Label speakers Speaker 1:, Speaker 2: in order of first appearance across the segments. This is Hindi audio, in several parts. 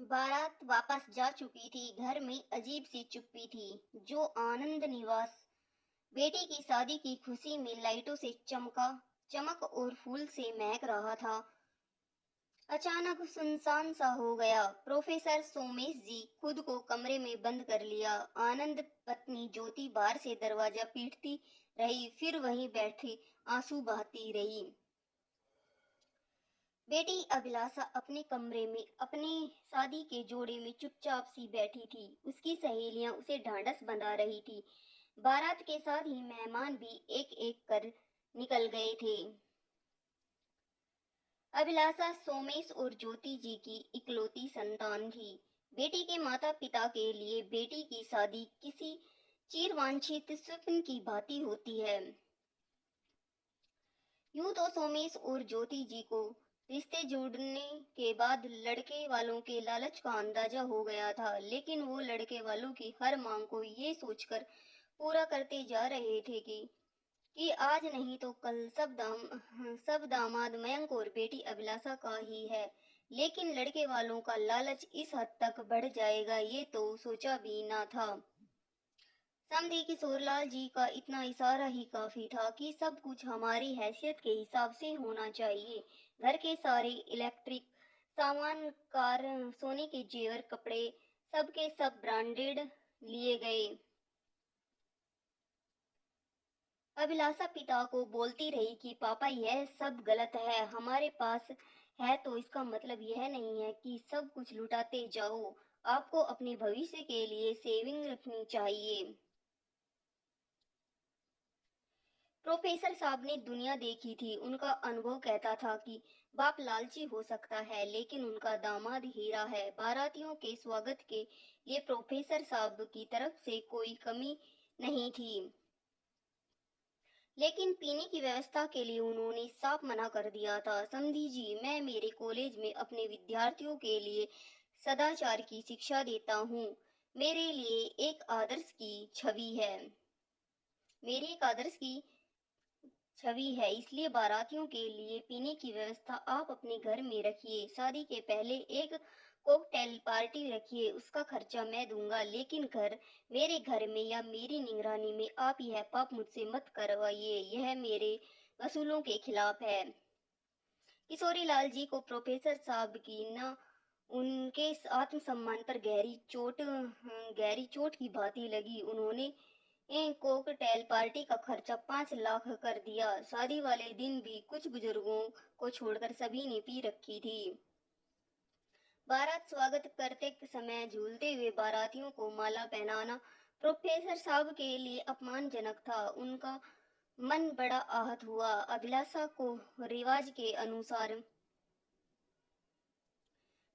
Speaker 1: बारात वापस जा चुकी थी। घर में अजीब सी चुप्पी थी। जो आनंद निवास बेटी की शादी की खुशी में लाइटों से चमका चमक और फूल से महक रहा था, अचानक सुनसान सा हो गया। प्रोफेसर सोमेश जी खुद को कमरे में बंद कर लिया। आनंद पत्नी ज्योति बाहर से दरवाजा पीटती रही, फिर वहीं बैठी आंसू बहाती रही। बेटी अभिलाषा अपने कमरे में अपने शादी के जोड़े में चुपचाप सी बैठी थी। उसकी सहेलियां उसे ढांढस बंधा रही थी। बारात के साथ ही मेहमान भी एक एक कर निकल गए थे। अभिलाषा सोमेश और ज्योति जी की इकलौती संतान थी। बेटी के माता पिता के लिए बेटी की शादी किसी चिरवांछित स्वप्न की भांति होती है। यूं तो सोमेश और ज्योति जी को रिश्ते जोड़ने के बाद लड़के वालों के लालच का अंदाजा हो गया था, लेकिन वो लड़के वालों की हर मांग को ये सोचकर पूरा करते जा रहे थे कि आज नहीं तो कल सब दामाद मयंक और बेटी अभिलाषा का ही है। लेकिन लड़के वालों का लालच इस हद तक बढ़ जाएगा ये तो सोचा भी ना था। समधी किशोरलाल जी का इतना इशारा ही काफी था कि सब कुछ हमारी हैसियत के हिसाब से होना चाहिए। घर के सारे इलेक्ट्रिक सामान, कार, सोने के जेवर, कपड़े सब के सब ब्रांडेड लिए गए। अभिलाषा पिता को बोलती रही कि पापा यह सब गलत है। हमारे पास है तो इसका मतलब यह नहीं है कि सब कुछ लुटाते जाओ। आपको अपने भविष्य के लिए सेविंग रखनी चाहिए। प्रोफेसर साहब ने दुनिया देखी थी। उनका अनुभव कहता था कि बाप लालची हो सकता है, लेकिन उनका दामाद हीरा है। बारातियों के स्वागत के लिए प्रोफेसर साहब की तरफ से कोई कमी नहीं थी, लेकिन पीने की व्यवस्था के लिए उन्होंने साफ मना कर दिया था। समधी जी, मैं मेरे कॉलेज में अपने विद्यार्थियों के लिए सदाचार की शिक्षा देता हूँ। मेरे लिए एक आदर्श की छवि है मेरी एक आदर्श की छवि है, इसलिए बारातियों के लिए पीने की व्यवस्था आप अपने घर में रखिए। शादी के पहले एक कॉकटेल पार्टी रखिए, उसका खर्चा मैं दूंगा। लेकिन मेरे घर में या मेरी निगरानी में आप यह पाप मुझसे मत करवाइए। यह मेरे असूलों के खिलाफ है। किशोरी लाल जी को प्रोफेसर साहब की न उनके आत्मसम्मान पर गहरी चोट की भांति लगी। उन्होंने कॉकटेल पार्टी का खर्चा 5 लाख कर दिया। शादी वाले दिन भी कुछ बुजुर्गों को छोड़कर सभी ने पी रखी थी। बारात स्वागत करते समय झूलते हुए बारातियों को माला पहनाना प्रोफेसर साहब के लिए अपमानजनक था। उनका मन बड़ा आहत हुआ। अभिलाषा को रिवाज के अनुसार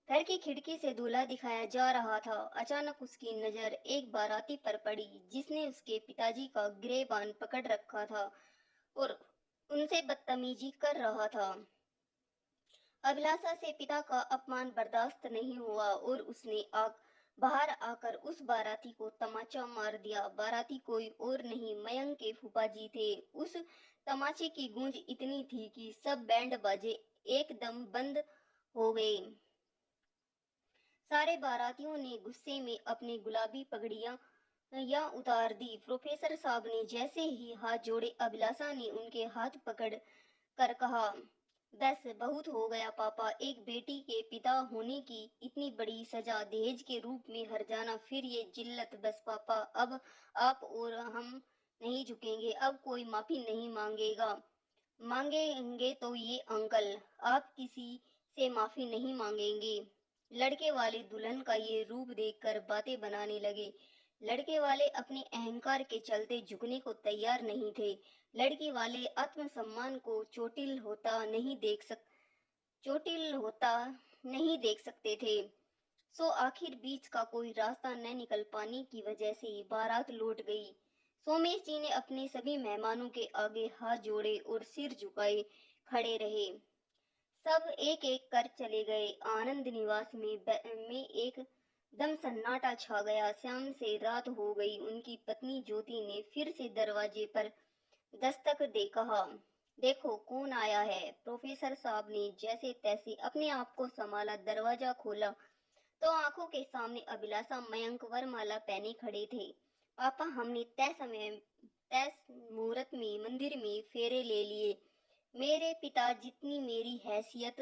Speaker 1: घर की खिड़की से दूल्हा दिखाया जा रहा था। अचानक उसकी नजर एक बाराती पर पड़ी जिसने उसके पिताजी का गिरेबान पकड़ रखा था और उनसे बदतमीजी कर रहा था। अभिलाषा से पिता का अपमान बर्दाश्त नहीं हुआ और उसने बाहर आकर उस बाराती को तमाचा मार दिया। बाराती कोई और नहीं, मयंक के फूफाजी थे। उस तमाचे की गूंज इतनी थी कि सब बैंड बाजे एकदम बंद हो गए। सारे बारातियों ने गुस्से में अपनी गुलाबी पगड़ियां या उतार दी। प्रोफेसर साहब ने जैसे ही हाथ जोड़े, अभिलाषा ने उनके हाथ पकड़ कर कहा, बस बहुत हो गया पापा। एक बेटी के पिता होने की इतनी बड़ी सजा दहेज के रूप में हर जाना, फिर ये जिल्लत। बस पापा, अब आप और हम नहीं झुकेंगे। अब कोई माफी नहीं मांगेगा। मांगेंगे तो ये अंकल। आप किसी से माफी नहीं मांगेंगे। लड़के वाले दुल्हन का ये रूप देखकर बातें बनाने लगे। लड़के वाले अपने अहंकार के चलते झुकने को तैयार नहीं थे। लड़की वाले आत्मसम्मान को चोटिल होता नहीं देख सकते थे। सो आखिर बीच का कोई रास्ता न निकल पाने की वजह से बारात लौट गई। सोमेश जी ने अपने सभी मेहमानों के आगे हाथ जोड़े और सिर झुकाए खड़े रहे। सब एक एक कर चले गए। आनंद निवास में एक दम सन्नाटा छा गया। शाम से रात हो गई। उनकी पत्नी ज्योति ने फिर से दरवाजे पर दस्तक दे कहा, देखो कौन आया है। प्रोफेसर साहब ने जैसे तैसे अपने आप को संभाला, दरवाजा खोला तो आंखों के सामने अभिलाषा मयंक वरमाला पहने खड़े थे। पापा, हमने तय मुहूर्त में मंदिर में फेरे ले लिए। मेरे पिता जितनी मेरी हैसियत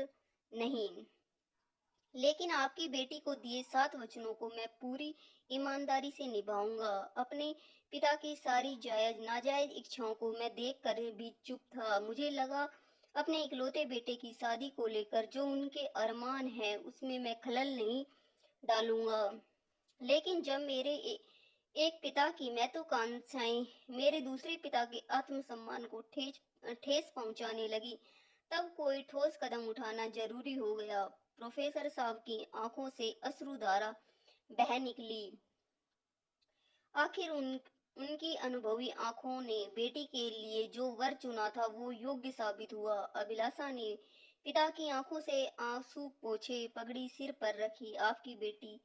Speaker 1: नहीं, लेकिन आपकी बेटी को दिए 7 वचनों को मैं पूरी ईमानदारी से निभाऊंगा। अपने पिता की सारी जायज नाजायज इच्छाओं को मैं देख कर भी चुप था। मुझे लगा अपने इकलौते बेटे की शादी को लेकर जो उनके अरमान है उसमें मैं खलल नहीं डालूंगा। लेकिन जब एक पिता की महत्वाकांक्षाएं मेरे दूसरे पिता के आत्मसम्मान को ठेस पहुंचाने लगी, तब कोई ठोस कदम उठाना जरूरी हो गया। प्रोफेसर साहब की आंखों से अश्रुधारा बह निकली। आखिर उनकी अनुभवी आंखों ने बेटी के लिए जो वर चुना था वो योग्य साबित हुआ। अभिलाषा ने पिता की आंखों से आंसू पोंछे, पगड़ी सिर पर रखी। आपकी बेटी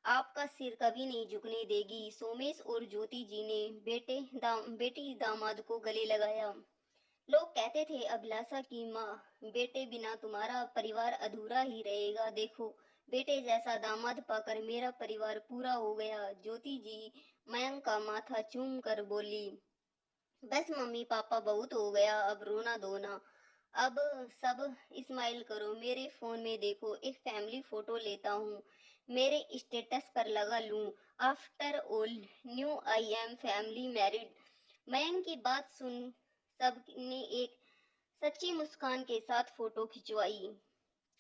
Speaker 1: आपका सिर कभी नहीं झुकने देगी। सोमेश और ज्योति जी ने बेटी दामाद को गले लगाया। लोग कहते थे अभिलाषा की माँ, बेटे बिना तुम्हारा परिवार अधूरा ही रहेगा। देखो, बेटे जैसा दामाद पाकर मेरा परिवार पूरा हो गया। ज्योति जी मयंक का माथा चूम कर बोली, बस मम्मी पापा, बहुत हो गया, अब रोना धोना। अब सब स्माइल करो। मेरे फोन में देखो, एक फैमिली फोटो लेता हूँ, मेरे स्टेटस पर लगा लूं। After all new I am family married. Mayank की बात सुन सबने एक सच्ची मुस्कान के साथ फोटो खिंचवाई।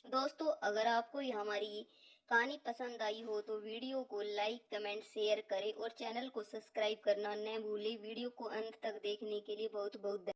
Speaker 1: दोस्तों, अगर आपको ये हमारी कहानी पसंद आई हो तो वीडियो को लाइक, कमेंट, शेयर करें और चैनल को सब्सक्राइब करना न भूलें। वीडियो को अंत तक देखने के लिए बहुत बहुत